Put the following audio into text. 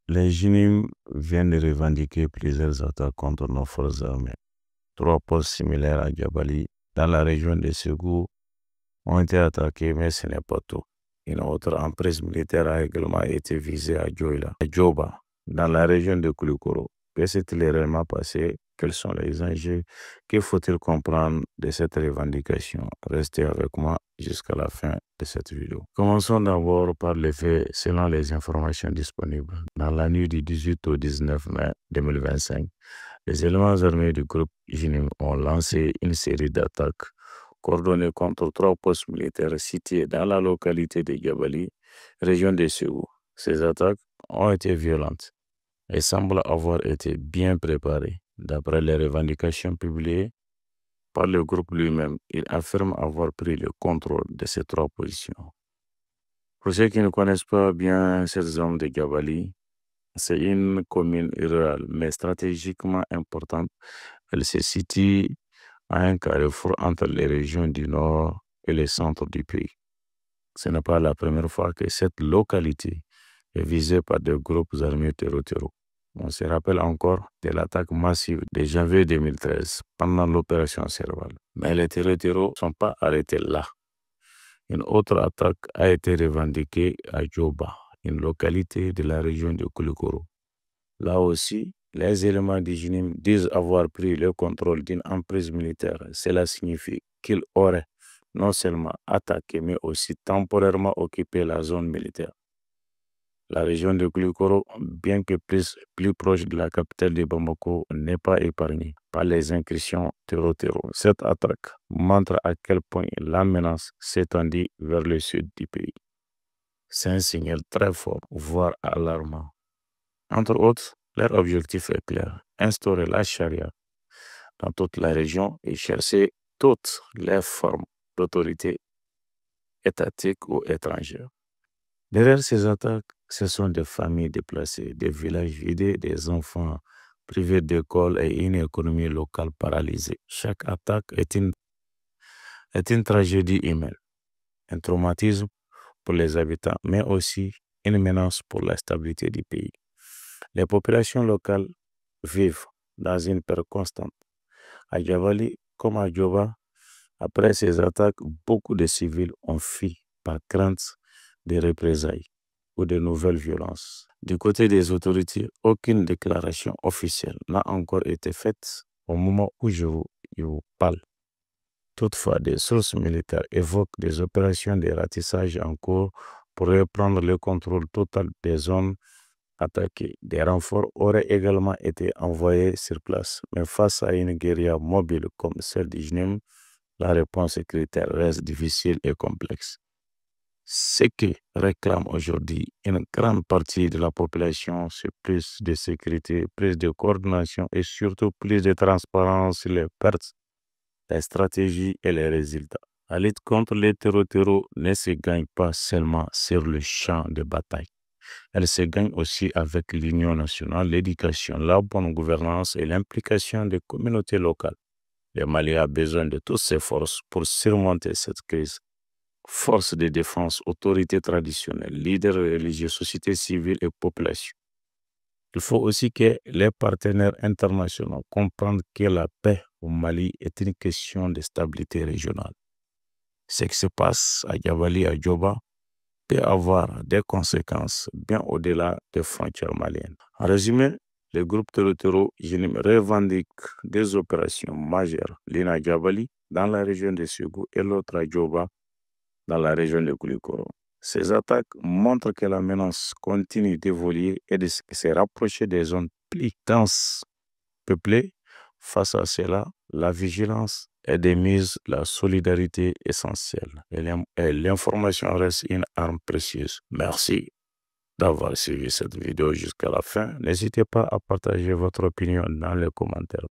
Les JNIM viennent de revendiquer plusieurs attaques contre nos forces armées. 3 postes similaires à Djabali, dans la région de Ségou, ont été attaqués, mais ce n'est pas tout. Une autre emprise militaire a également été visée à Djoba, dans la région de Koulikoro. Que s'est-il réellement passé? Quels sont les enjeux? Que faut-il comprendre de cette revendication? Restez avec moi jusqu'à la fin de cette vidéo. Commençons d'abord par les faits selon les informations disponibles. Dans la nuit du 18 au 19 mai 2025, les éléments armés du groupe JNIM ont lancé une série d'attaques coordonnées contre 3 postes militaires situés dans la localité de Gabali, région de Ségou. Ces attaques ont été violentes et semblent avoir été bien préparées. D'après les revendications publiées par le groupe lui-même, il affirme avoir pris le contrôle de ces 3 positions. Pour ceux qui ne connaissent pas bien cette zone de Gabali, c'est une commune rurale, mais stratégiquement importante. Elle se situe à un carrefour entre les régions du nord et le centre du pays. Ce n'est pas la première fois que cette localité est visée par des groupes armés terroraux. On se rappelle encore de l'attaque massive de janvier 2013 pendant l'opération Serval. Mais les terroraux ne sont pas arrêtés là. Une autre attaque a été revendiquée à Djoba, une localité de la région de Koulikoro. Là aussi, les éléments du JNIM disent avoir pris le contrôle d'une emprise militaire. Cela signifie qu'ils auraient non seulement attaqué, mais aussi temporairement occupé la zone militaire. La région de Koulikoro, bien que plus proche de la capitale de Bamako, n'est pas épargnée par les incursions terroraux. Cette attaque montre à quel point la menace s'étendit vers le sud du pays. C'est un signal très fort, voire alarmant. Entre autres, leur objectif est clair: instaurer la charia dans toute la région et chercher toutes les formes d'autorité étatique ou étrangère. Derrière ces attaques, ce sont des familles déplacées, des villages vidés, des enfants privés d'école et une économie locale paralysée. Chaque attaque est une tragédie humaine, un traumatisme pour les habitants, mais aussi une menace pour la stabilité du pays. Les populations locales vivent dans une peur constante. À Djabali comme à Djoba, après ces attaques, beaucoup de civils ont fui par crainte de représailles ou de nouvelles violences. Du côté des autorités, aucune déclaration officielle n'a encore été faite au moment où je vous parle. Toutefois, des sources militaires évoquent des opérations de ratissage en cours pour reprendre le contrôle total des zones attaquées. Des renforts auraient également été envoyés sur place. Mais face à une guérilla mobile comme celle du JNIM, la réponse sécuritaire reste difficile et complexe. Ce que réclame aujourd'hui une grande partie de la population, c'est plus de sécurité, plus de coordination et surtout plus de transparence sur les pertes, les stratégies et les résultats. La lutte contre les terroraux ne se gagne pas seulement sur le champ de bataille. Elle se gagne aussi avec l'union nationale, l'éducation, la bonne gouvernance et l'implication des communautés locales. Le Mali a besoin de toutes ses forces pour surmonter cette crise. Forces de défense, autorités traditionnelles, leaders religieux, société civile et population. Il faut aussi que les partenaires internationaux comprennent que la paix au Mali est une question de stabilité régionale. Ce qui se passe à Djabali et à Djoba peut avoir des conséquences bien au-delà des frontières maliennes. En résumé, les groupes terroraux JNIM revendiquent des opérations majeures, l'une à Djabali, dans la région de Ségou, et l'autre à Djoba, dans la région de Koulikoro. Ces attaques montrent que la menace continue d'évoluer et de se rapprocher des zones plus denses peuplées. Face à cela, la vigilance est de mise, la solidarité essentielle et l'information reste une arme précieuse. Merci d'avoir suivi cette vidéo jusqu'à la fin. N'hésitez pas à partager votre opinion dans les commentaires.